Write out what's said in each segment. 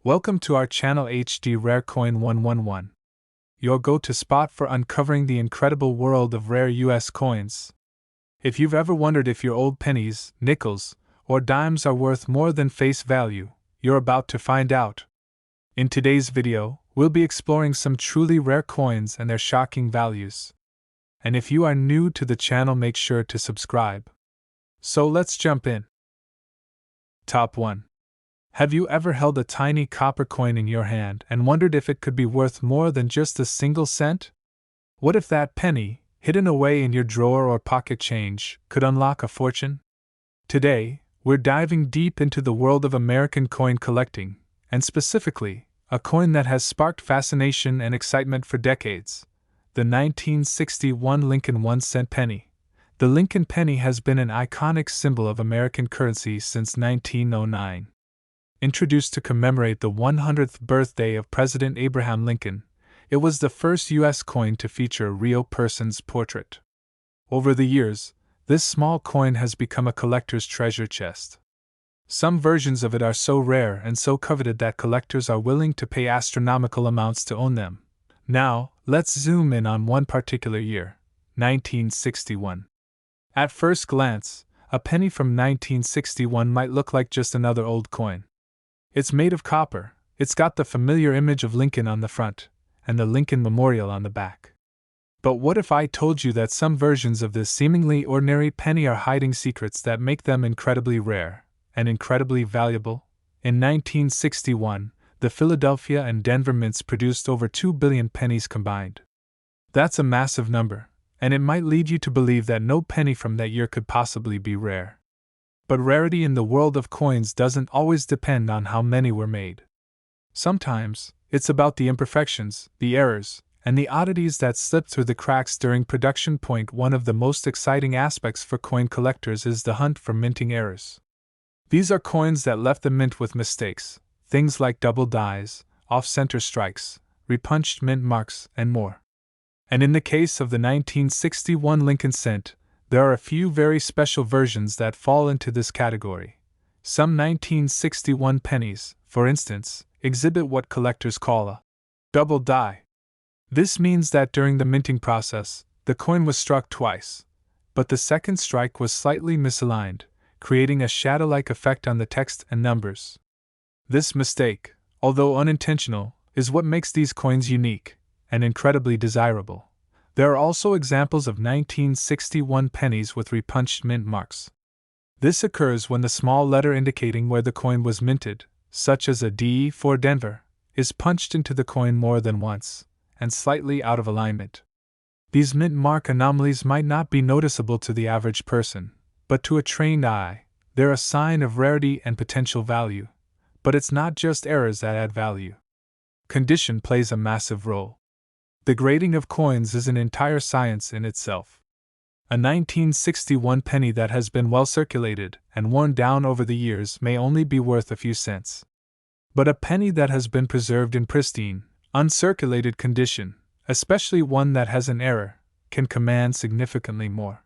Welcome to our channel HD Rare Coin 111, your go-to spot for uncovering the incredible world of rare US coins. If you've ever wondered if your old pennies, nickels, or dimes are worth more than face value, you're about to find out. In today's video, we'll be exploring some truly rare coins and their shocking values. And if you are new to the channel, make sure to subscribe. So let's jump in. Top 1. Have you ever held a tiny copper coin in your hand and wondered if it could be worth more than just a single cent? What if that penny, hidden away in your drawer or pocket change, could unlock a fortune? Today, we're diving deep into the world of American coin collecting, and specifically, a coin that has sparked fascination and excitement for decades: the 1961 Lincoln 1-cent penny. The Lincoln Penny has been an iconic symbol of American currency since 1909. Introduced to commemorate the 100th birthday of President Abraham Lincoln, it was the first U.S. coin to feature a real person's portrait. Over the years, this small coin has become a collector's treasure chest. Some versions of it are so rare and so coveted that collectors are willing to pay astronomical amounts to own them. Now, let's zoom in on one particular year, 1961. At first glance, a penny from 1961 might look like just another old coin. It's made of copper, it's got the familiar image of Lincoln on the front, and the Lincoln Memorial on the back. But what if I told you that some versions of this seemingly ordinary penny are hiding secrets that make them incredibly rare and incredibly valuable? In 1961, the Philadelphia and Denver mints produced over 2 billion pennies combined. That's a massive number, and it might lead you to believe that no penny from that year could possibly be rare. But rarity in the world of coins doesn't always depend on how many were made. Sometimes, it's about the imperfections, the errors, and the oddities that slip through the cracks during production. One of the most exciting aspects for coin collectors is the hunt for minting errors. These are coins that left the mint with mistakes, things like double dies, off-center strikes, repunched mint marks, and more. And in the case of the 1961 Lincoln cent, there are a few very special versions that fall into this category. Some 1961 pennies, for instance, exhibit what collectors call a double die. This means that during the minting process, the coin was struck twice, but the second strike was slightly misaligned, creating a shadow-like effect on the text and numbers. This mistake, although unintentional, is what makes these coins unique and incredibly desirable. There are also examples of 1961 pennies with repunched mint marks. This occurs when the small letter indicating where the coin was minted, such as a D for Denver, is punched into the coin more than once, and slightly out of alignment. These mint mark anomalies might not be noticeable to the average person, but to a trained eye, they're a sign of rarity and potential value. But it's not just errors that add value. Condition plays a massive role. The grading of coins is an entire science in itself. A 1961 penny that has been well circulated and worn down over the years may only be worth a few cents. But a penny that has been preserved in pristine, uncirculated condition, especially one that has an error, can command significantly more.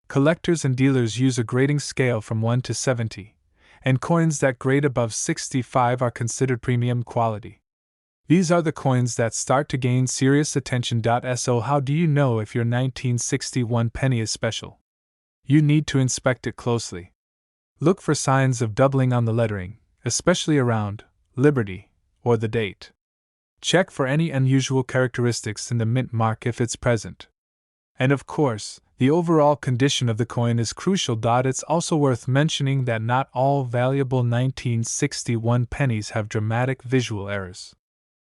Collectors and dealers use a grading scale from 1 to 70, and coins that grade above 65 are considered premium quality. These are the coins that start to gain serious attention. So how do you know if your 1961 penny is special? You need to inspect it closely. Look for signs of doubling on the lettering, especially around Liberty or the date. Check for any unusual characteristics in the mint mark if it's present. And of course, the overall condition of the coin is crucial. It's also worth mentioning that not all valuable 1961 pennies have dramatic visual errors.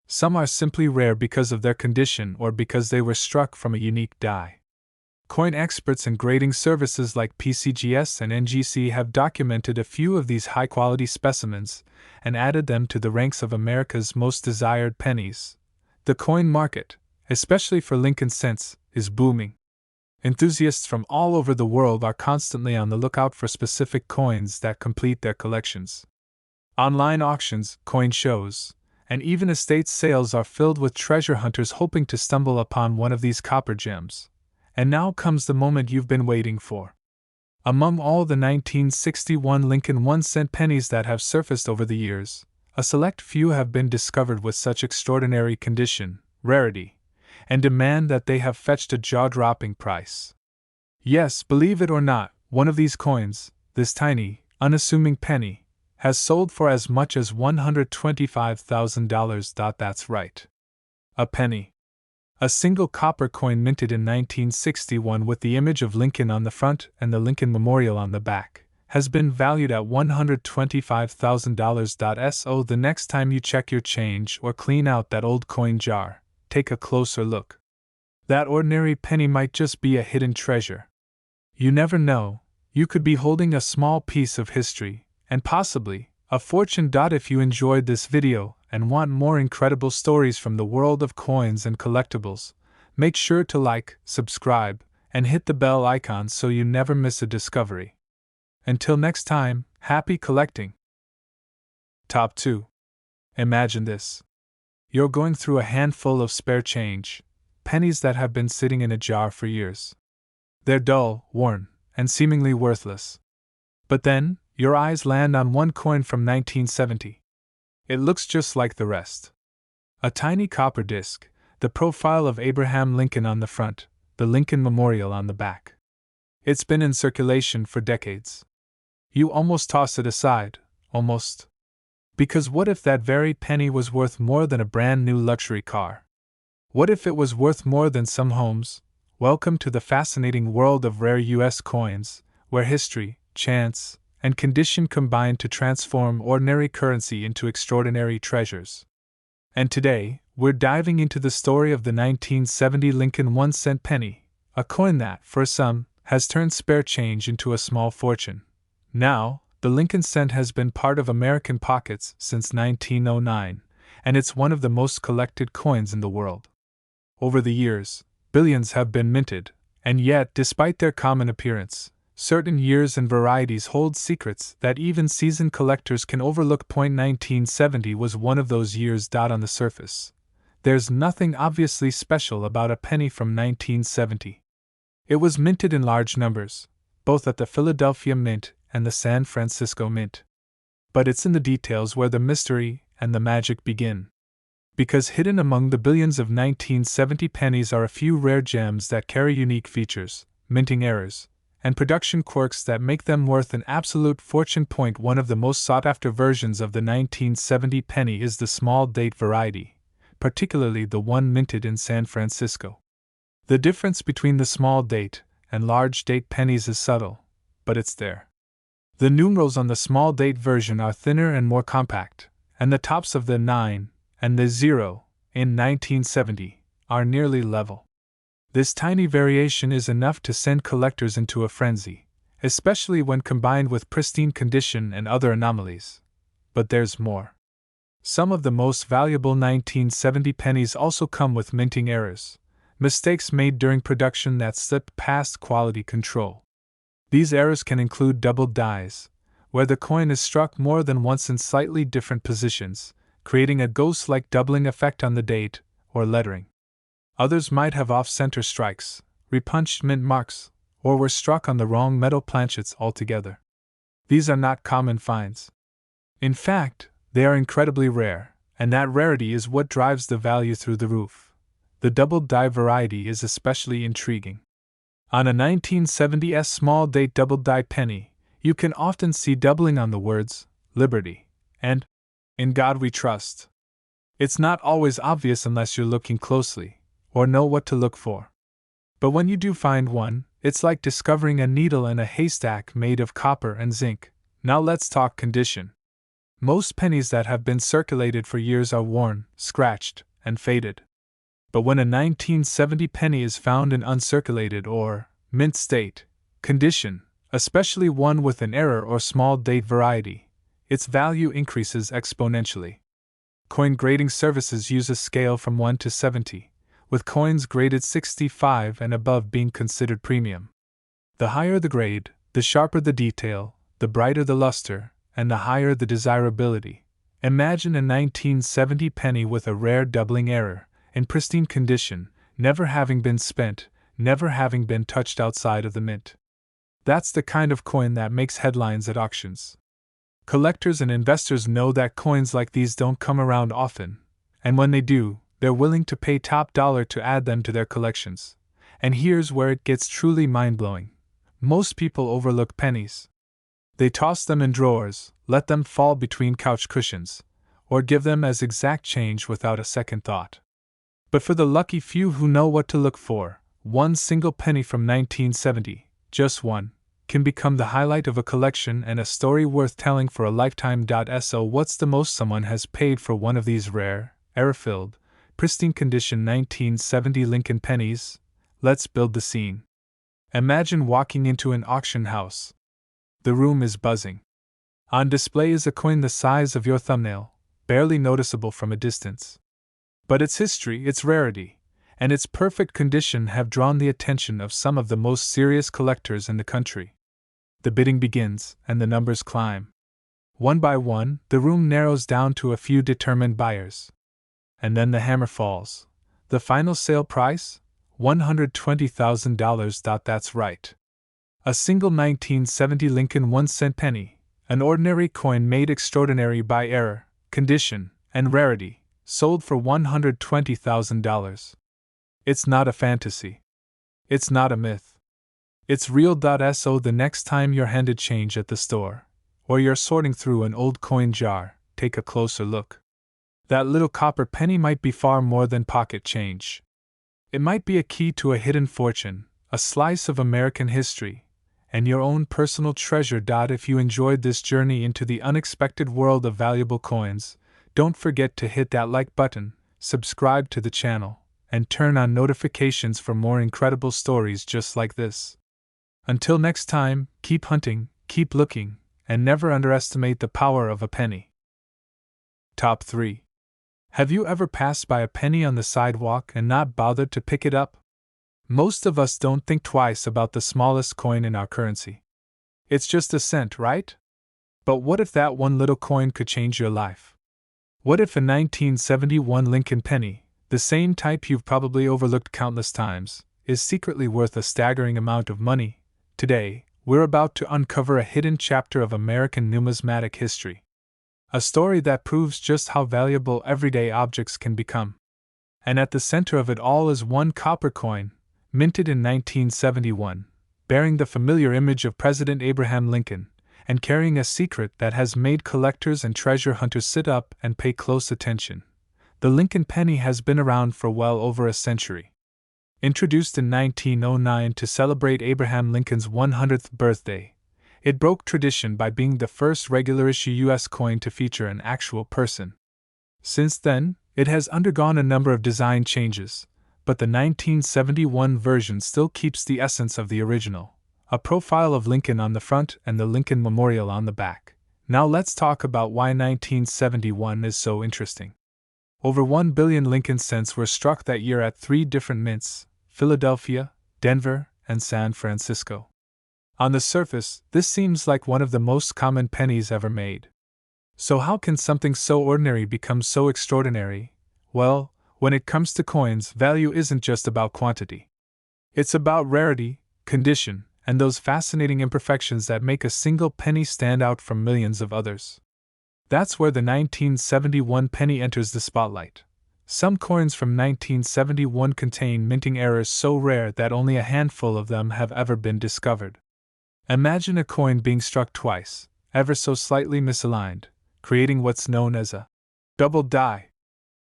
Some are simply rare because of their condition or because they were struck from a unique die. Coin experts and grading services like PCGS and NGC have documented a few of these high-quality specimens and added them to the ranks of America's most desired pennies. The coin market, especially for Lincoln cents, is booming. Enthusiasts from all over the world are constantly on the lookout for specific coins that complete their collections. Online auctions, coin shows, and even estate sales are filled with treasure hunters hoping to stumble upon one of these copper gems. And now comes the moment you've been waiting for. Among all the 1961 Lincoln 1-cent pennies that have surfaced over the years, A select few have been discovered with such extraordinary condition, rarity, and demand that they have fetched a jaw-dropping price. Yes, believe it or not, one of these coins, this tiny, unassuming penny, has sold for as much as $125,000. That's right. A penny. A single copper coin minted in 1961 with the image of Lincoln on the front and the Lincoln Memorial on the back has been valued at $125,000. So the next time you check your change or clean out that old coin jar, take a closer look. That ordinary penny might just be a hidden treasure. You never know, you could be holding a small piece of history, and possibly a fortune. If you enjoyed this video and want more incredible stories from the world of coins and collectibles, make sure to like, subscribe, and hit the bell icon so you never miss a discovery. Until next time, happy collecting! Top 2. Imagine this. You're going through a handful of spare change, pennies that have been sitting in a jar for years. They're dull, worn, and seemingly worthless. But then, your eyes land on one coin from 1970. It looks just like the rest. A tiny copper disc, the profile of Abraham Lincoln on the front, the Lincoln Memorial on the back. It's been in circulation for decades. You almost toss it aside, almost. Because what if that very penny was worth more than a brand new luxury car? What if it was worth more than some homes? Welcome to the fascinating world of rare U.S. coins, where history, chance, and condition combine to transform ordinary currency into extraordinary treasures. And today, we're diving into the story of the 1970 Lincoln 1-cent penny, a coin that, for some, has turned spare change into a small fortune. Now, the Lincoln cent has been part of American pockets since 1909, and it's one of the most collected coins in the world. Over the years, billions have been minted, and yet, despite their common appearance, certain years and varieties hold secrets that even seasoned collectors can overlook. 1970 was one of those years. On the surface, there's nothing obviously special about a penny from 1970. It was minted in large numbers, both at the Philadelphia Mint and the San Francisco Mint. But it's in the details where the mystery and the magic begin. Because hidden among the billions of 1970 pennies are a few rare gems that carry unique features, minting errors, and production quirks that make them worth an absolute fortune. One of the most sought-after versions of the 1970 penny is the small date variety, particularly the one minted in San Francisco. The difference between the small date and large date pennies is subtle, but it's there. The numerals on the small date version are thinner and more compact, and the tops of the 9 and the 0 in 1970 are nearly level. This tiny variation is enough to send collectors into a frenzy, especially when combined with pristine condition and other anomalies. But there's more. Some of the most valuable 1970 pennies also come with minting errors, mistakes made during production that slipped past quality control. These errors can include double dies, where the coin is struck more than once in slightly different positions, creating a ghost-like doubling effect on the date or lettering. Others might have off-center strikes, repunched mint marks, or were struck on the wrong metal planchets altogether. These are not common finds. In fact, they are incredibly rare, and that rarity is what drives the value through the roof. The double die variety is especially intriguing. On a 1970s small date double die penny, you can often see doubling on the words, Liberty, and In God We Trust. It's not always obvious unless you're looking closely, or know what to look for. But when you do find one, it's like discovering a needle in a haystack made of copper and zinc. Now let's talk condition. Most pennies that have been circulated for years are worn, scratched, and faded. But when a 1970 penny is found in uncirculated or mint state condition, especially one with an error or small date variety, its value increases exponentially. Coin grading services use a scale from 1 to 70, with coins graded 65 and above being considered premium. The higher the grade, the sharper the detail, the brighter the luster, and the higher the desirability. Imagine a 1970 penny with a rare doubling error, in pristine condition, never having been spent, never having been touched outside of the mint. That's the kind of coin that makes headlines at auctions. Collectors and investors know that coins like these don't come around often, and when they do, they're willing to pay top dollar to add them to their collections. And here's where it gets truly mind-blowing. Most people overlook pennies. They toss them in drawers, let them fall between couch cushions, or give them as exact change without a second thought. But for the lucky few who know what to look for, one single penny from 1970, just one, can become the highlight of a collection and a story worth telling for a lifetime. So what's the most someone has paid for one of these rare, air-filled, pristine condition 1970 Lincoln pennies? Let's build the scene. Imagine walking into an auction house. The room is buzzing. On display is a coin the size of your thumbnail, barely noticeable from a distance. But its history, its rarity, and its perfect condition have drawn the attention of some of the most serious collectors in the country. The bidding begins, and the numbers climb. One by one, the room narrows down to a few determined buyers. And then the hammer falls. The final sale price? $120,000. That's right. A single 1970 Lincoln 1-cent penny, an ordinary coin made extraordinary by error, condition, and rarity, sold for $120,000. It's not a fantasy. It's not a myth. It's real. So the next time you're handed change at the store, or you're sorting through an old coin jar, take a closer look. That little copper penny might be far more than pocket change. It might be a key to a hidden fortune, a slice of American history, and your own personal treasure. If you enjoyed this journey into the unexpected world of valuable coins, don't forget to hit that like button, subscribe to the channel, and turn on notifications for more incredible stories just like this. Until next time, keep hunting, keep looking, and never underestimate the power of a penny. Top 3. Have you ever passed by a penny on the sidewalk and not bothered to pick it up? Most of us don't think twice about the smallest coin in our currency. It's just a cent, right? But what if that one little coin could change your life? What if a 1971 Lincoln Penny, the same type you've probably overlooked countless times, is secretly worth a staggering amount of money? Today, we're about to uncover a hidden chapter of American numismatic history. A story that proves just how valuable everyday objects can become. And at the center of it all is one copper coin, minted in 1971, bearing the familiar image of President Abraham Lincoln, and carrying a secret that has made collectors and treasure hunters sit up and pay close attention. The Lincoln Penny has been around for well over a century. Introduced in 1909 to celebrate Abraham Lincoln's 100th birthday, it broke tradition by being the first regular-issue U.S. coin to feature an actual person. Since then, it has undergone a number of design changes, but the 1971 version still keeps the essence of the original, a profile of Lincoln on the front and the Lincoln Memorial on the back. Now let's talk about why 1971 is so interesting. Over 1 billion Lincoln cents were struck that year at 3 different mints: Philadelphia, Denver, and San Francisco. On the surface, this seems like one of the most common pennies ever made. So how can something so ordinary become so extraordinary? Well, when it comes to coins, value isn't just about quantity. It's about rarity, condition, and those fascinating imperfections that make a single penny stand out from millions of others. That's where the 1971 penny enters the spotlight. Some coins from 1971 contain minting errors so rare that only a handful of them have ever been discovered. Imagine a coin being struck twice, ever so slightly misaligned, creating what's known as a double die.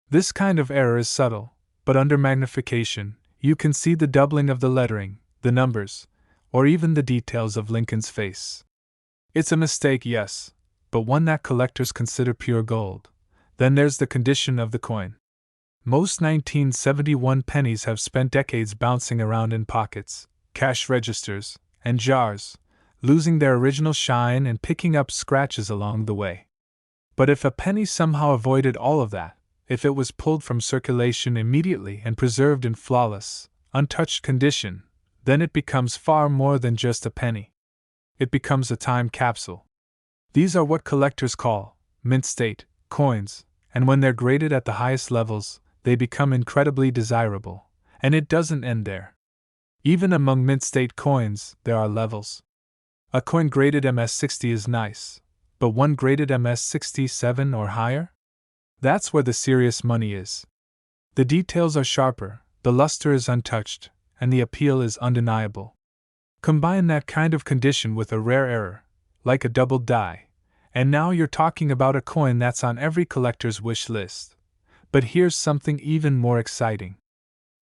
This kind of error is subtle, but under magnification, you can see the doubling of the lettering, the numbers, or even the details of Lincoln's face. It's a mistake, yes, but one that collectors consider pure gold. Then there's the condition of the coin. Most 1971 pennies have spent decades bouncing around in pockets, cash registers, and jars, losing their original shine and picking up scratches along the way. But if a penny somehow avoided all of that, if it was pulled from circulation immediately and preserved in flawless, untouched condition, then it becomes far more than just a penny. It becomes a time capsule. These are what collectors call mint state coins, and when they're graded at the highest levels, they become incredibly desirable. And it doesn't end there. Even among mint state coins, there are levels. A coin graded MS-60 is nice, but one graded MS-67 or higher? That's where the serious money is. The details are sharper, the luster is untouched, and the appeal is undeniable. Combine that kind of condition with a rare error, like a double die, and now you're talking about a coin that's on every collector's wish list. But here's something even more exciting.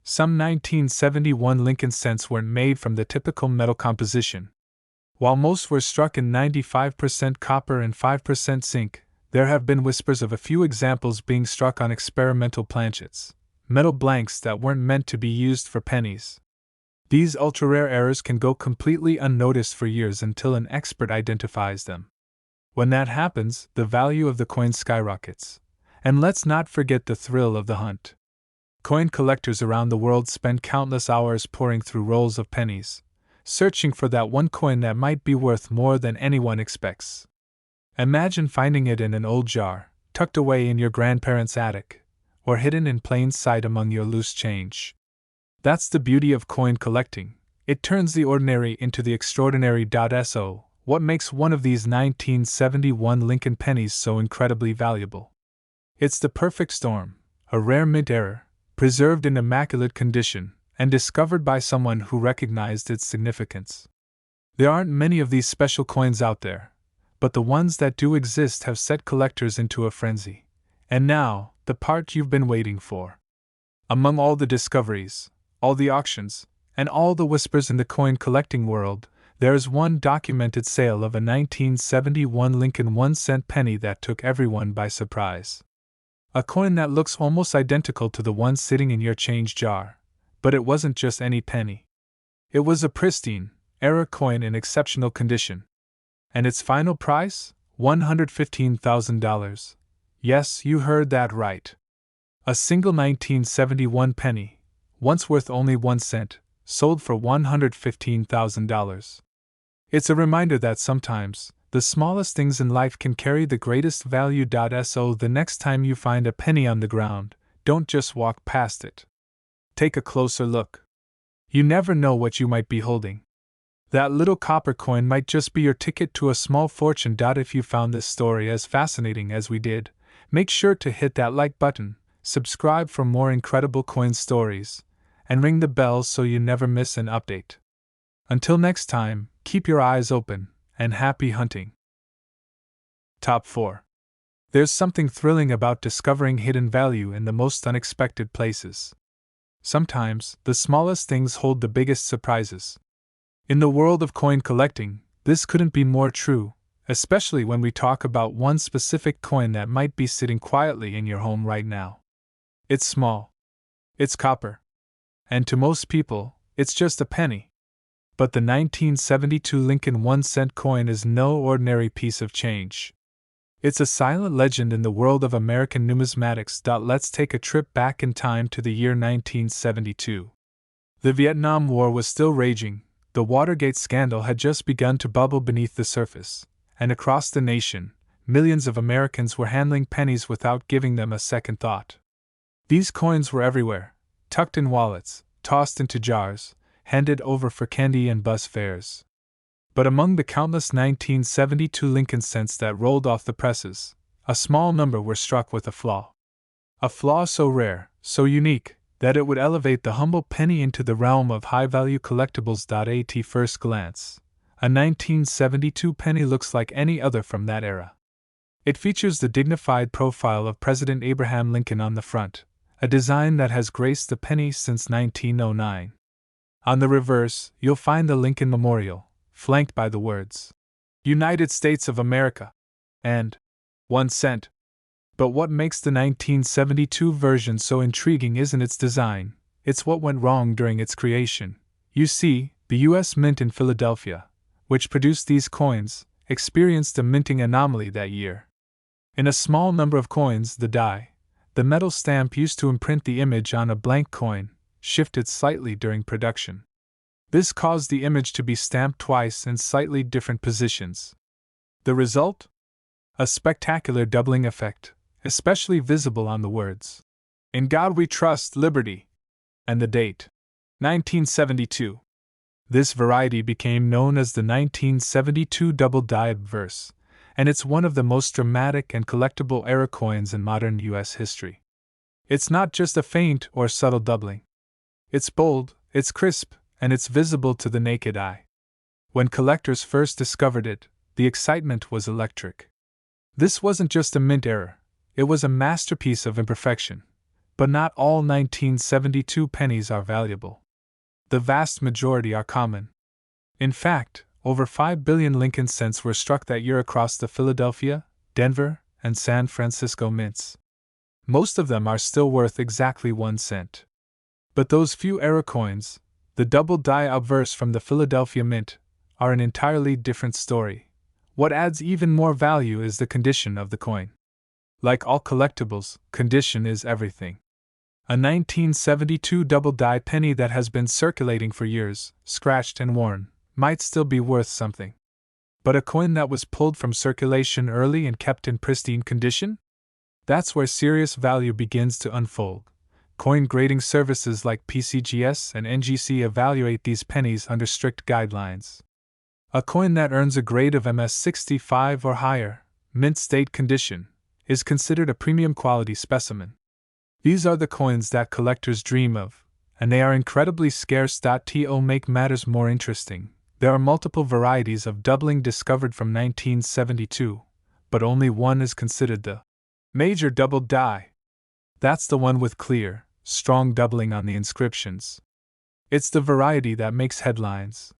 Some 1971 Lincoln cents weren't made from the typical metal composition. While most were struck in 95% copper and 5% zinc, there have been whispers of a few examples being struck on experimental planchets, metal blanks that weren't meant to be used for pennies. These ultra-rare errors can go completely unnoticed for years until an expert identifies them. When that happens, the value of the coin skyrockets. And let's not forget the thrill of the hunt. Coin collectors around the world spend countless hours poring through rolls of pennies, searching for that one coin that might be worth more than anyone expects. Imagine finding it in an old jar, tucked away in your grandparents' attic, or hidden in plain sight among your loose change. That's the beauty of coin collecting. It turns the ordinary into the extraordinary. So, what makes one of these 1971 Lincoln pennies so incredibly valuable? It's the perfect storm, a rare mint error, preserved in immaculate condition, and discovered by someone who recognized its significance. There aren't many of these special coins out there, but the ones that do exist have set collectors into a frenzy. And now, the part you've been waiting for. Among all the discoveries, all the auctions, and all the whispers in the coin collecting world, there's one documented sale of a 1971 Lincoln 1-cent penny that took everyone by surprise. A coin that looks almost identical to the one sitting in your change jar, but it wasn't just any penny. It was a pristine, error coin in exceptional condition. And its final price? $115,000. Yes, you heard that right. A single 1971 penny, once worth only 1 cent, sold for $115,000. It's a reminder that sometimes, the smallest things in life can carry the greatest value. So the next time you find a penny on the ground, don't just walk past it. Take a closer look. You never know what you might be holding. That little copper coin might just be your ticket to a small fortune. If you found this story as fascinating as we did, make sure to hit that like button, subscribe for more incredible coin stories, and ring the bell so you never miss an update. Until next time, keep your eyes open, and happy hunting. Top 4. There's something thrilling about discovering hidden value in the most unexpected places. Sometimes, the smallest things hold the biggest surprises. In the world of coin collecting, this couldn't be more true, especially when we talk about one specific coin that might be sitting quietly in your home right now. It's small. It's copper. And to most people, it's just a penny. But the 1972 Lincoln 1-cent coin is no ordinary piece of change. It's a silent legend in the world of American numismatics. Let's take a trip back in time to the year 1972. The Vietnam War was still raging, the Watergate scandal had just begun to bubble beneath the surface, and across the nation, millions of Americans were handling pennies without giving them a second thought. These coins were everywhere, tucked in wallets, tossed into jars, handed over for candy and bus fares. But among the countless 1972 Lincoln cents that rolled off the presses, a small number were struck with a flaw. A flaw so rare, so unique, that it would elevate the humble penny into the realm of high-value collectibles. At first glance, a 1972 penny looks like any other from that era. It features the dignified profile of President Abraham Lincoln on the front, a design that has graced the penny since 1909. On the reverse, you'll find the Lincoln Memorial, flanked by the words, United States of America, and 1 cent. But what makes the 1972 version so intriguing isn't its design, it's what went wrong during its creation. You see, the U.S. Mint in Philadelphia, which produced these coins, experienced a minting anomaly that year. In a small number of coins, the die, the metal stamp used to imprint the image on a blank coin, shifted slightly during production. This caused the image to be stamped twice in slightly different positions. The result? A spectacular doubling effect, especially visible on the words, "In God We Trust, Liberty," and the date, 1972. This variety became known as the 1972 Double Die Obverse, and it's one of the most dramatic and collectible era coins in modern U.S. history. It's not just a faint or subtle doubling. It's bold, it's crisp, and it's visible to the naked eye. When collectors first discovered it, the excitement was electric. This wasn't just a mint error, it was a masterpiece of imperfection. But not all 1972 pennies are valuable. The vast majority are common. In fact, over 5 billion Lincoln cents were struck that year across the Philadelphia, Denver, and San Francisco mints. Most of them are still worth exactly 1 cent. But those few era coins, the Double Die Obverse from the Philadelphia Mint, are an entirely different story. What adds even more value is the condition of the coin. Like all collectibles, condition is everything. A 1972 Double Die penny that has been circulating for years, scratched and worn, might still be worth something. But a coin that was pulled from circulation early and kept in pristine condition? That's where serious value begins to unfold. Coin grading services like PCGS and NGC evaluate these pennies under strict guidelines. A coin that earns a grade of MS65 or higher, mint state condition, is considered a premium quality specimen. These are the coins that collectors dream of, and they are incredibly scarce. To make matters more interesting, there are multiple varieties of doubling discovered from 1972, but only one is considered the major double die. That's the one with clear, strong doubling on the inscriptions. It's the variety that makes headlines.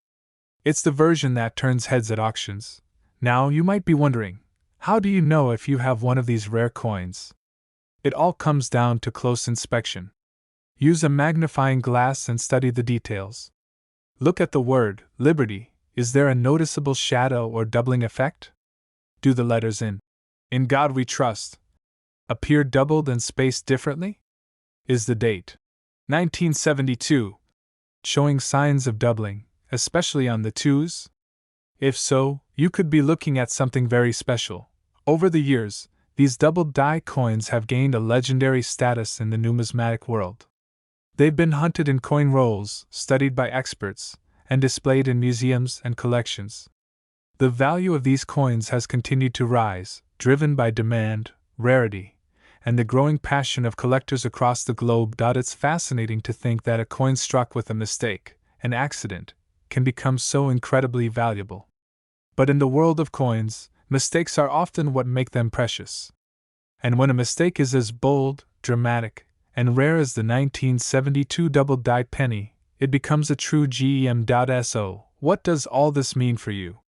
It's the version that turns heads at auctions. Now you might be wondering, how do you know if you have one of these rare coins? It all comes down to close inspection. Use a magnifying glass and study the details. Look at the word, Liberty. Is there a noticeable shadow or doubling effect? Do the letters In God We Trust, appear doubled and spaced differently? Is the date, 1972, showing signs of doubling, especially on the twos? If so, you could be looking at something very special. Over the years, these double die coins have gained a legendary status in the numismatic world. They've been hunted in coin rolls, studied by experts, and displayed in museums and collections. The value of these coins has continued to rise, driven by demand, rarity, and the growing passion of collectors across the globe. It's fascinating to think that a coin struck with a mistake, an accident, can become so incredibly valuable. But in the world of coins, mistakes are often what make them precious. And when a mistake is as bold, dramatic, and rare as the 1972 Double Die penny, it becomes a true gem. So, what does all this mean for you?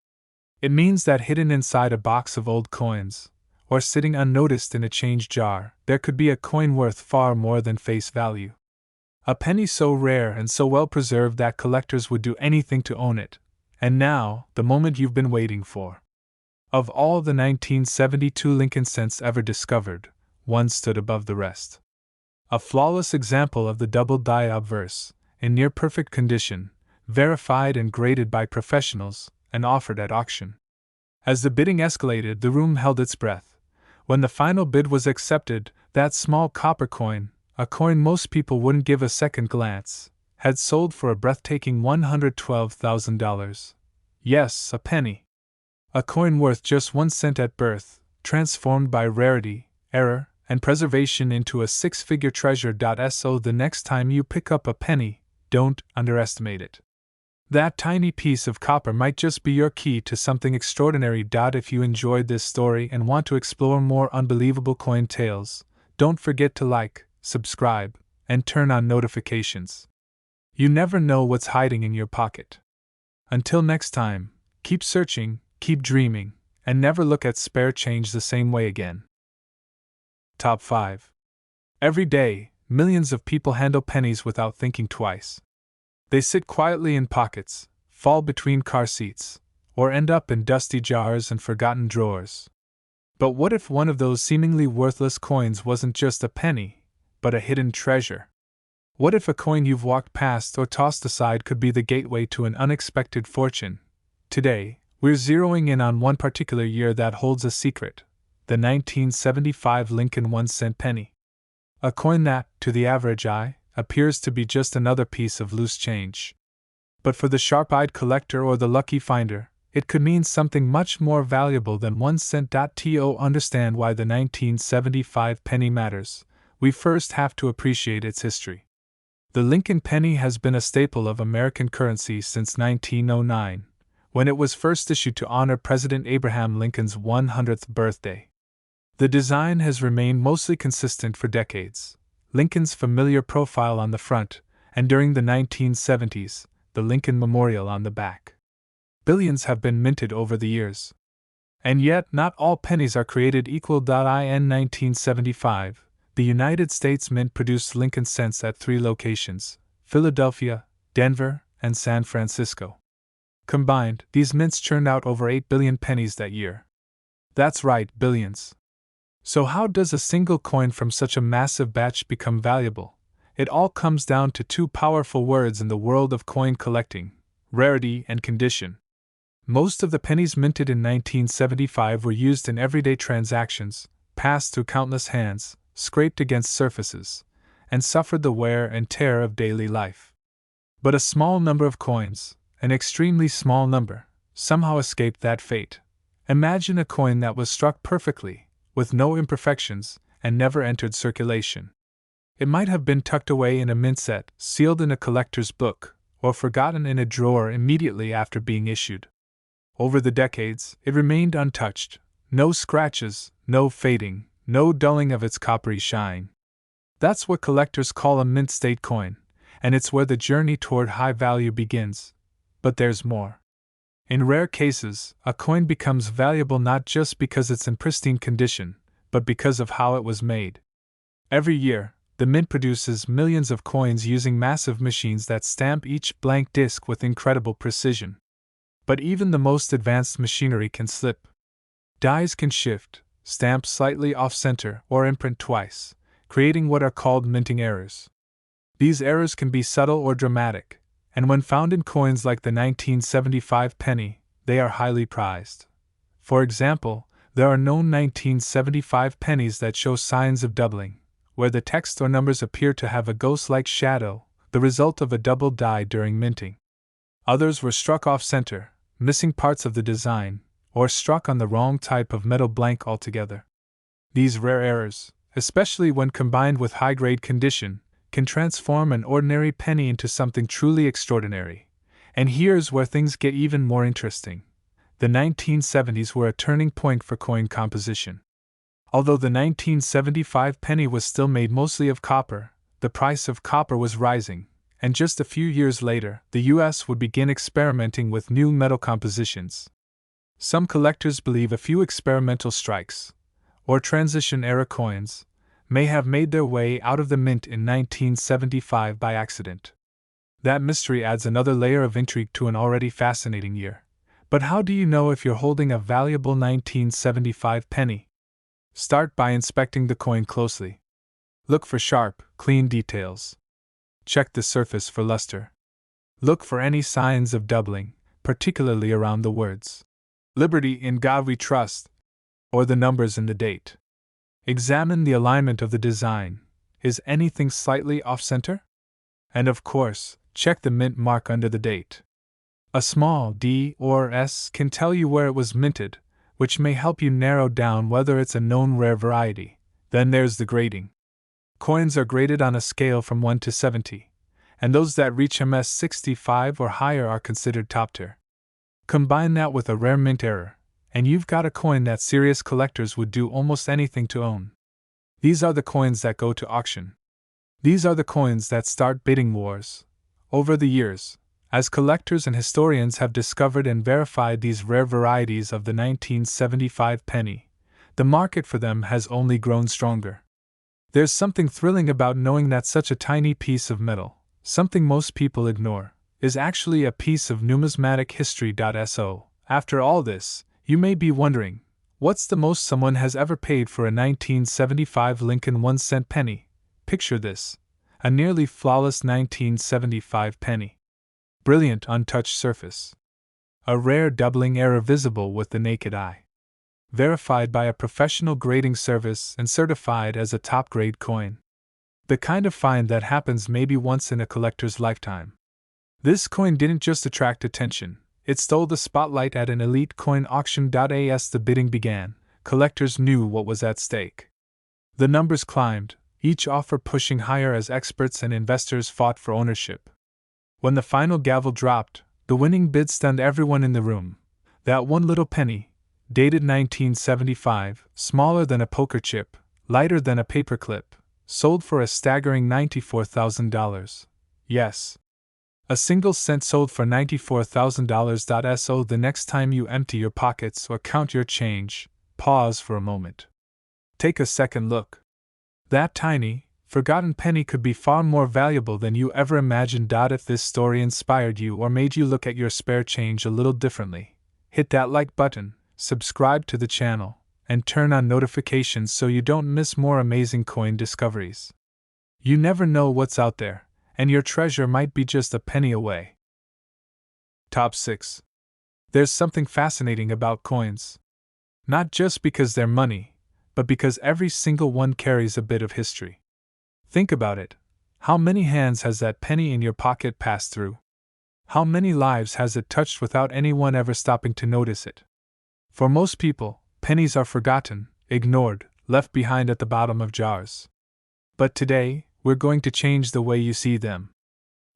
It means that hidden inside a box of old coins, or sitting unnoticed in a change jar, there could be a coin worth far more than face value. A penny so rare and so well preserved that collectors would do anything to own it. And now, the moment you've been waiting for. Of all the 1972 Lincoln cents ever discovered, one stood above the rest. A flawless example of the Double Die Obverse, in near-perfect condition, verified and graded by professionals, and offered at auction. As the bidding escalated, the room held its breath. When the final bid was accepted, that small copper coin, a coin most people wouldn't give a second glance, had sold for a breathtaking $112,000. Yes, a penny. A coin worth just 1 cent at birth, transformed by rarity, error, and preservation into a six-figure treasure. So the next time you pick up a penny, don't underestimate it. That tiny piece of copper might just be your key to something extraordinary. If you enjoyed this story and want to explore more unbelievable coin tales, don't forget to like, subscribe, and turn on notifications. You never know what's hiding in your pocket. Until next time, keep searching, keep dreaming, and never look at spare change the same way again. Top 5. Every day, millions of people handle pennies without thinking twice. They sit quietly in pockets, fall between car seats, or end up in dusty jars and forgotten drawers. But what if one of those seemingly worthless coins wasn't just a penny, but a hidden treasure? What if a coin you've walked past or tossed aside could be the gateway to an unexpected fortune? Today, we're zeroing in on one particular year that holds a secret, the 1975 Lincoln 1-cent penny. A coin that, to the average eye, appears to be just another piece of loose change. But for the sharp-eyed collector or the lucky finder, it could mean something much more valuable than 1 cent. To understand why the 1975 penny matters, we first have to appreciate its history. The Lincoln penny has been a staple of American currency since 1909, when it was first issued to honor President Abraham Lincoln's 100th birthday. The design has remained mostly consistent for decades. Lincoln's familiar profile on the front, and during the 1970s, the Lincoln Memorial on the back. Billions have been minted over the years. And yet, not all pennies are created equal. In 1975, the United States Mint produced Lincoln cents at 3 locations: Philadelphia, Denver, and San Francisco. Combined, these mints churned out over 8 billion pennies that year. That's right, billions. So how does a single coin from such a massive batch become valuable? It all comes down to 2 powerful words in the world of coin collecting: rarity and condition. Most of the pennies minted in 1975 were used in everyday transactions, passed through countless hands, scraped against surfaces, and suffered the wear and tear of daily life. But a small number of coins, an extremely small number, somehow escaped that fate. Imagine a coin that was struck perfectly, with no imperfections, and never entered circulation. It might have been tucked away in a mint set, sealed in a collector's book, or forgotten in a drawer immediately after being issued. Over the decades, it remained untouched, no scratches, no fading, no dulling of its coppery shine. That's what collectors call a mint state coin, and it's where the journey toward high value begins. But there's more. In rare cases, a coin becomes valuable not just because it's in pristine condition, but because of how it was made. Every year, the mint produces millions of coins using massive machines that stamp each blank disc with incredible precision. But even the most advanced machinery can slip. Dies can shift, stamp slightly off-center, or imprint twice, creating what are called minting errors. These errors can be subtle or dramatic, and when found in coins like the 1975 penny, they are highly prized. For example, there are known 1975 pennies that show signs of doubling, where the text or numbers appear to have a ghost-like shadow, the result of a double die during minting. Others were struck off-center, missing parts of the design, or struck on the wrong type of metal blank altogether. These rare errors, especially when combined with high-grade condition, can transform an ordinary penny into something truly extraordinary. And here's where things get even more interesting. The 1970s were a turning point for coin composition. Although the 1975 penny was still made mostly of copper, the price of copper was rising, and just a few years later, the US would begin experimenting with new metal compositions. Some collectors believe a few experimental strikes, or transition-era coins, may have made their way out of the mint in 1975 by accident. That mystery adds another layer of intrigue to an already fascinating year. But how do you know if you're holding a valuable 1975 penny? Start by inspecting the coin closely. Look for sharp, clean details. Check the surface for luster. Look for any signs of doubling, particularly around the words "Liberty in God We Trust," or the numbers in the date. Examine the alignment of the design. Is anything slightly off-center? And of course, check the mint mark under the date. A small D or S can tell you where it was minted, which may help you narrow down whether it's a known rare variety. Then there's the grading. Coins are graded on a scale from 1 to 70, and those that reach MS 65 or higher are considered top tier. Combine that with a rare mint error, and you've got a coin that serious collectors would do almost anything to own. These are the coins that go to auction. These are the coins that start bidding wars. Over the years, as collectors and historians have discovered and verified these rare varieties of the 1975 penny, the market for them has only grown stronger. There's something thrilling about knowing that such a tiny piece of metal, something most people ignore, is actually a piece of numismatic history. So, after all this, you may be wondering, what's the most someone has ever paid for a 1975 Lincoln 1-cent penny? Picture this: a nearly flawless 1975 penny. Brilliant untouched surface. A rare doubling error visible with the naked eye. Verified by a professional grading service and certified as a top-grade coin. The kind of find that happens maybe once in a collector's lifetime. This coin didn't just attract attention, It stole the spotlight at an elite coin auction. As the bidding began, collectors knew what was at stake. The numbers climbed, each offer pushing higher as experts and investors fought for ownership. When the final gavel dropped, the winning bid stunned everyone in the room. That one little penny, dated 1975, smaller than a poker chip, lighter than a paperclip, sold for a staggering $94,000. Yes. A single cent sold for $94,000. So the next time you empty your pockets or count your change, pause for a moment. Take a second look. That tiny, forgotten penny could be far more valuable than you ever imagined. If this story inspired you or made you look at your spare change a little differently, hit that like button, subscribe to the channel, and turn on notifications so you don't miss more amazing coin discoveries. You never know what's out there, and your treasure might be just a penny away. Top 6. There's something fascinating about coins. Not just because they're money, but because every single one carries a bit of history. Think about it. How many hands has that penny in your pocket passed through? How many lives has it touched without anyone ever stopping to notice it? For most people, pennies are forgotten, ignored, left behind at the bottom of jars. But today, we're going to change the way you see them.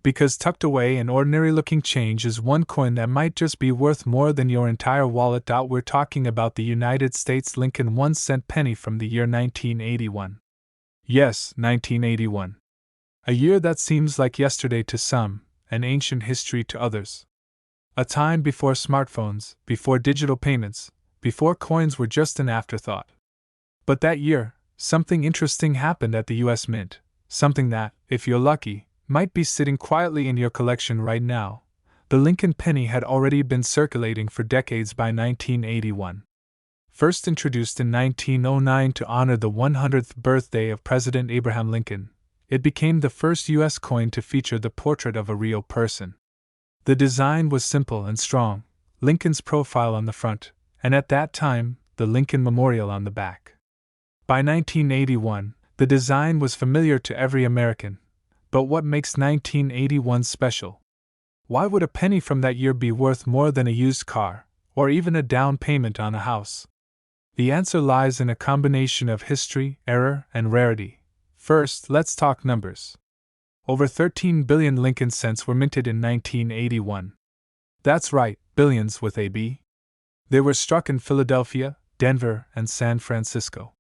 Because tucked away in ordinary-looking change is one coin that might just be worth more than your entire wallet. We're talking about the United States Lincoln 1-cent penny from the year 1981. Yes, 1981. A year that seems like yesterday to some, and ancient history to others. A time before smartphones, before digital payments, before coins were just an afterthought. But that year, something interesting happened at the US Mint, something that, if you're lucky, might be sitting quietly in your collection right now. The Lincoln Penny had already been circulating for decades by 1981. First introduced in 1909 to honor the 100th birthday of President Abraham Lincoln, it became the first U.S. coin to feature the portrait of a real person. The design was simple and strong, Lincoln's profile on the front, and at that time, the Lincoln Memorial on the back. By 1981, the design was familiar to every American. But what makes 1981 special? Why would a penny from that year be worth more than a used car, or even a down payment on a house? The answer lies in a combination of history, error, and rarity. First, let's talk numbers. Over 13 billion Lincoln cents were minted in 1981. That's right, billions with a B. They were struck in Philadelphia, Denver, and San Francisco.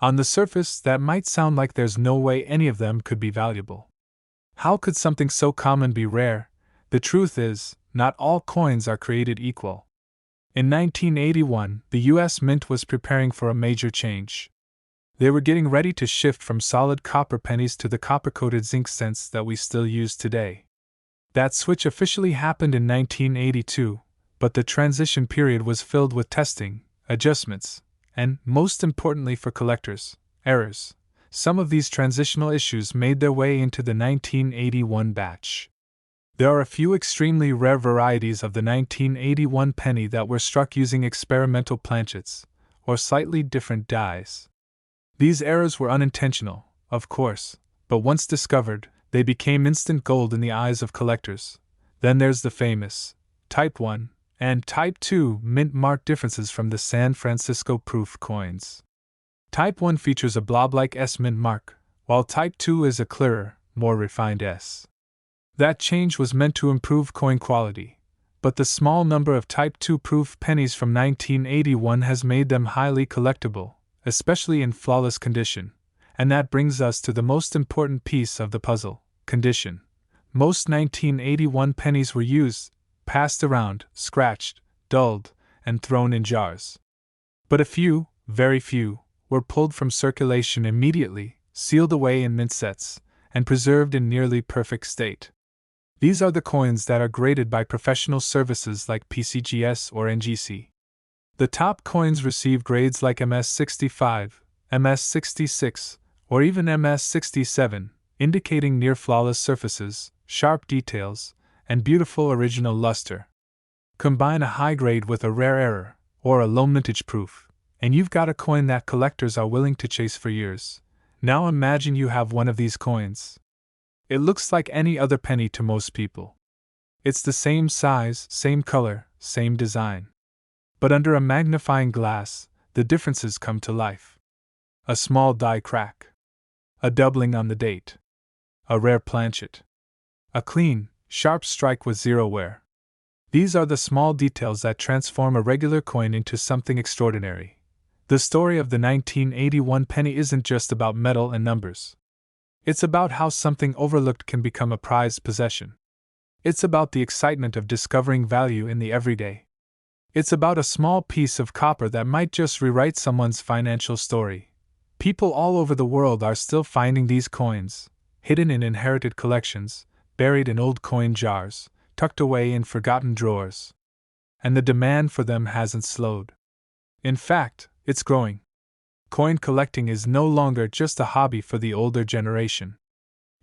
On the surface, that might sound like there's no way any of them could be valuable. How could something so common be rare? The truth is, not all coins are created equal. In 1981, the U.S. Mint was preparing for a major change. They were getting ready to shift from solid copper pennies to the copper-coated zinc cents that we still use today. That switch officially happened in 1982, but the transition period was filled with testing, adjustments, and, most importantly for collectors, errors. Some of these transitional issues made their way into the 1981 batch. There are a few extremely rare varieties of the 1981 penny that were struck using experimental planchets, or slightly different dies. These errors were unintentional, of course, but once discovered, they became instant gold in the eyes of collectors. Then there's the famous Type 1 and Type 2 mint mark differences from the San Francisco proof coins. Type 1 features a blob-like S mint mark, while Type 2 is a clearer, more refined S. That change was meant to improve coin quality, but the small number of Type 2 proof pennies from 1981 has made them highly collectible, especially in flawless condition, and that brings us to the most important piece of the puzzle, condition. Most 1981 pennies were used, passed around, scratched, dulled, and thrown in jars. But a few, very few, were pulled from circulation immediately, sealed away in mint sets, and preserved in nearly perfect state. These are the coins that are graded by professional services like PCGS or NGC. The top coins receive grades like MS65, MS66, or even MS67, indicating near-flawless surfaces, sharp details, and beautiful original luster. Combine a high grade with a rare error, or a low mintage proof, and you've got a coin that collectors are willing to chase for years. Now imagine you have one of these coins. It looks like any other penny to most people. It's the same size, same color, same design. But under a magnifying glass, the differences come to life. A small die crack. A doubling on the date. A rare planchet. A clean, sharp strike with zero wear. These are the small details that transform a regular coin into something extraordinary. The story of the 1981 penny isn't just about metal and numbers. It's about how something overlooked can become a prized possession. It's about the excitement of discovering value in the everyday. It's about a small piece of copper that might just rewrite someone's financial story. People all over the world are still finding these coins, hidden in inherited collections, buried in old coin jars, tucked away in forgotten drawers. And the demand for them hasn't slowed. In fact, it's growing. Coin collecting is no longer just a hobby for the older generation.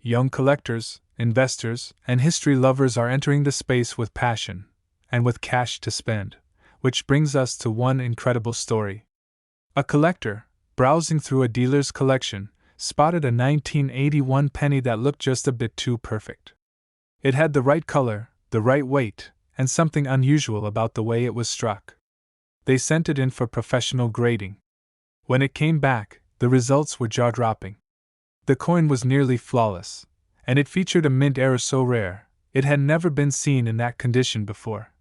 Young collectors, investors, and history lovers are entering the space with passion, and with cash to spend, which brings us to one incredible story. A collector, browsing through a dealer's collection, spotted a 1981 penny that looked just a bit too perfect. It had the right color, the right weight, and something unusual about the way it was struck. They sent it in for professional grading. When it came back, the results were jaw-dropping. The coin was nearly flawless, and it featured a mint error so rare, it had never been seen in that condition before.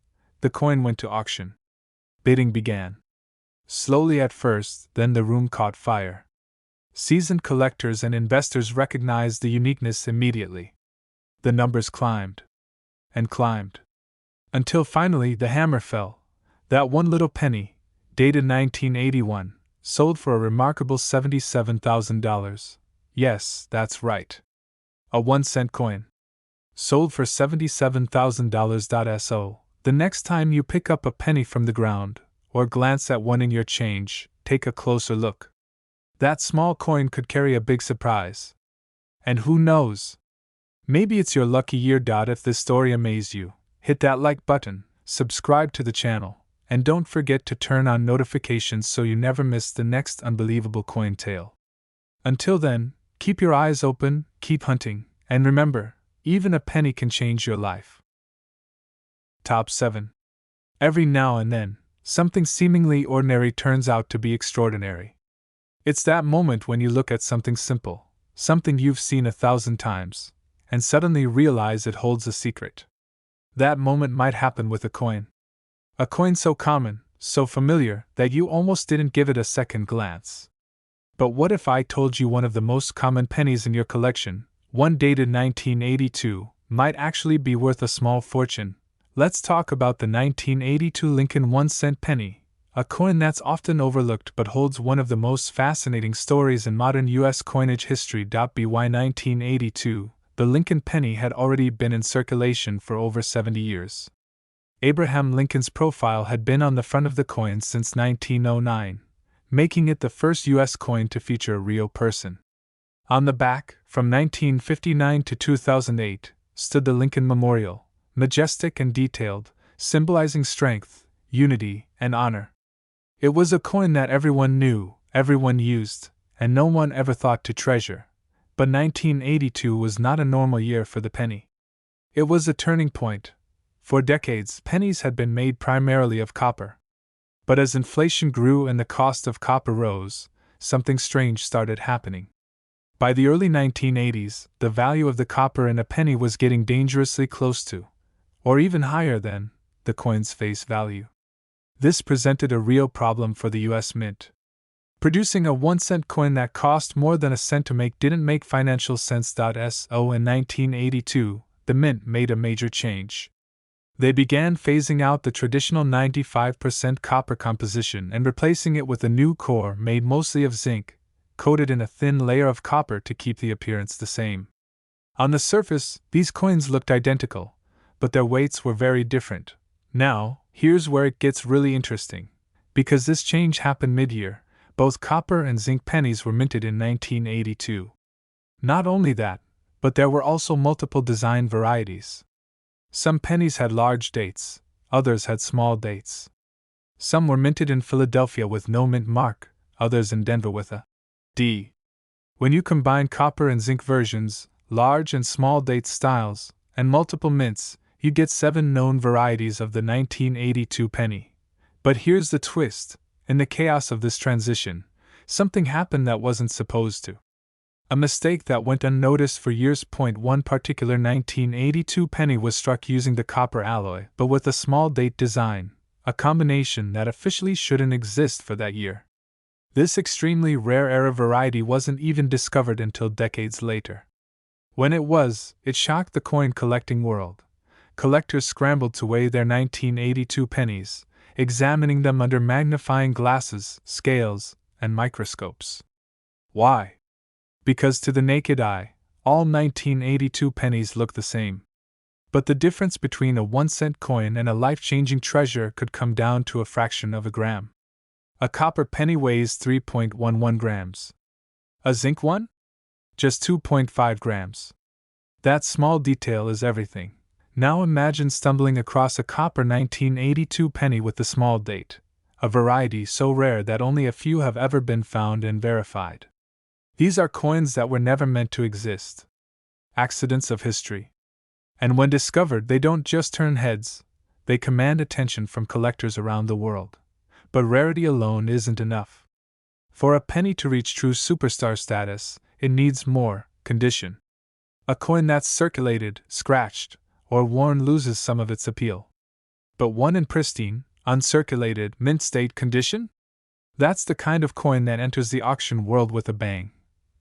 The coin went to auction. Bidding began. Slowly at first, then the room caught fire. Seasoned collectors and investors recognized the uniqueness immediately. The numbers climbed. And climbed. Until finally the hammer fell. That one little penny, dated 1981, sold for a remarkable $77,000. Yes, that's right. A 1-cent coin. Sold for $77,000. So, the next time you pick up a penny from the ground, or glance at one in your change, take a closer look. That small coin could carry a big surprise. And who knows? Maybe it's your lucky year. If this story amazed you, hit that like button, subscribe to the channel, and don't forget to turn on notifications so you never miss the next unbelievable coin tale. Until then, keep your eyes open, keep hunting, and remember, even a penny can change your life. Top 7. Every now and then, something seemingly ordinary turns out to be extraordinary. It's that moment when you look at something simple, something you've seen 1,000 times, and suddenly realize it holds a secret. That moment might happen with a coin. A coin so common, so familiar, that you almost didn't give it a second glance. But what if I told you one of the most common pennies in your collection, one dated 1982, might actually be worth a small fortune? Let's talk about the 1982 Lincoln 1-cent penny, a coin that's often overlooked but holds one of the most fascinating stories in modern U.S. coinage history. By 1982, the Lincoln penny had already been in circulation for over 70 years. Abraham Lincoln's profile had been on the front of the coin since 1909, making it the first U.S. coin to feature a real person. On the back, from 1959 to 2008, stood the Lincoln Memorial, majestic and detailed, symbolizing strength, unity, and honor. It was a coin that everyone knew, everyone used, and no one ever thought to treasure. But 1982 was not a normal year for the penny. It was a turning point. For decades, pennies had been made primarily of copper. But as inflation grew and the cost of copper rose, something strange started happening. By the early 1980s, the value of the copper in a penny was getting dangerously close to, or even higher than, the coin's face value. This presented a real problem for the U.S. Mint. Producing a 1-cent coin that cost more than a cent to make didn't make financial sense. So in 1982, the Mint made a major change. They began phasing out the traditional 95% copper composition and replacing it with a new core made mostly of zinc, coated in a thin layer of copper to keep the appearance the same. On the surface, these coins looked identical, but their weights were very different. Now, here's where it gets really interesting. Because this change happened mid-year, both copper and zinc pennies were minted in 1982. Not only that, but there were also multiple design varieties. Some pennies had large dates, others had small dates. Some were minted in Philadelphia with no mint mark, others in Denver with a D. When you combine copper and zinc versions, large and small date styles, and multiple mints, you get 7 known varieties of the 1982 penny. But here's the twist: in the chaos of this transition, something happened that wasn't supposed to. A mistake that went unnoticed for years. One particular 1982 penny was struck using the copper alloy, but with a small date design, a combination that officially shouldn't exist for that year. This extremely rare era variety wasn't even discovered until decades later. When it was, it shocked the coin collecting world. Collectors scrambled to weigh their 1982 pennies, examining them under magnifying glasses, scales, and microscopes. Why? Because to the naked eye, all 1982 pennies look the same. But the difference between a 1-cent coin and a life-changing treasure could come down to a fraction of a gram. A copper penny weighs 3.11 grams. A zinc one? Just 2.5 grams. That small detail is everything. Now imagine stumbling across a copper 1982 penny with the small date, a variety so rare that only a few have ever been found and verified. These are coins that were never meant to exist. Accidents of history. And when discovered, they don't just turn heads, they command attention from collectors around the world. But rarity alone isn't enough. For a penny to reach true superstar status, it needs more: condition. A coin that's circulated, scratched, or worn loses some of its appeal. But one in pristine, uncirculated, mint state condition? That's the kind of coin that enters the auction world with a bang.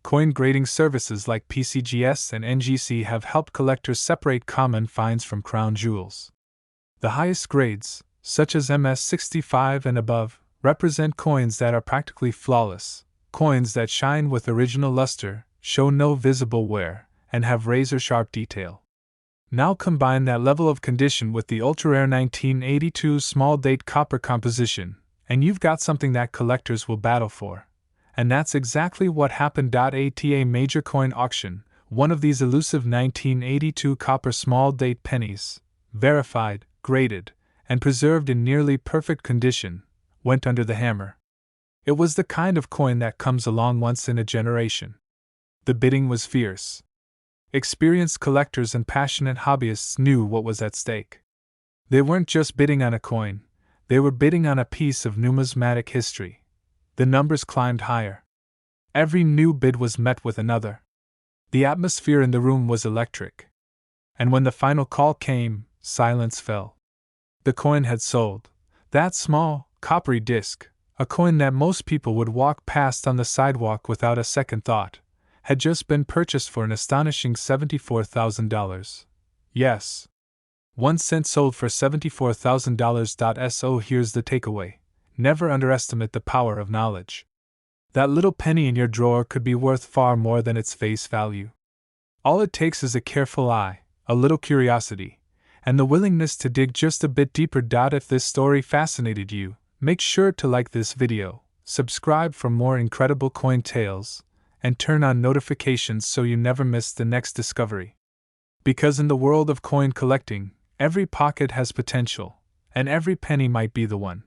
Coin grading services like PCGS and NGC have helped collectors separate common finds from crown jewels. The highest grades, such as MS65 and above, represent coins that are practically flawless, coins that shine with original luster, show no visible wear, and have razor-sharp detail. Now combine that level of condition with the ultra-rare 1982 small-date copper composition, and you've got something that collectors will battle for. And that's exactly what happened at a major coin auction. One of these elusive 1982 copper small-date pennies, verified, graded, and preserved in nearly perfect condition, went under the hammer. It was the kind of coin that comes along once in a generation. The bidding was fierce. Experienced collectors and passionate hobbyists knew what was at stake. They weren't just bidding on a coin, they were bidding on a piece of numismatic history. The numbers climbed higher. Every new bid was met with another. The atmosphere in the room was electric. And when the final call came, silence fell. The coin had sold. That small, coppery disc, a coin that most people would walk past on the sidewalk without a second thought, had just been purchased for an astonishing $74,000. Yes. 1 cent sold for $74,000. So here's the takeaway. Never underestimate the power of knowledge. That little penny in your drawer could be worth far more than its face value. All it takes is a careful eye, a little curiosity, and the willingness to dig just a bit deeper. If this story fascinated you, make sure to like this video, subscribe for more incredible coin tales, and turn on notifications so you never miss the next discovery. Because in the world of coin collecting, every pocket has potential, and every penny might be the one.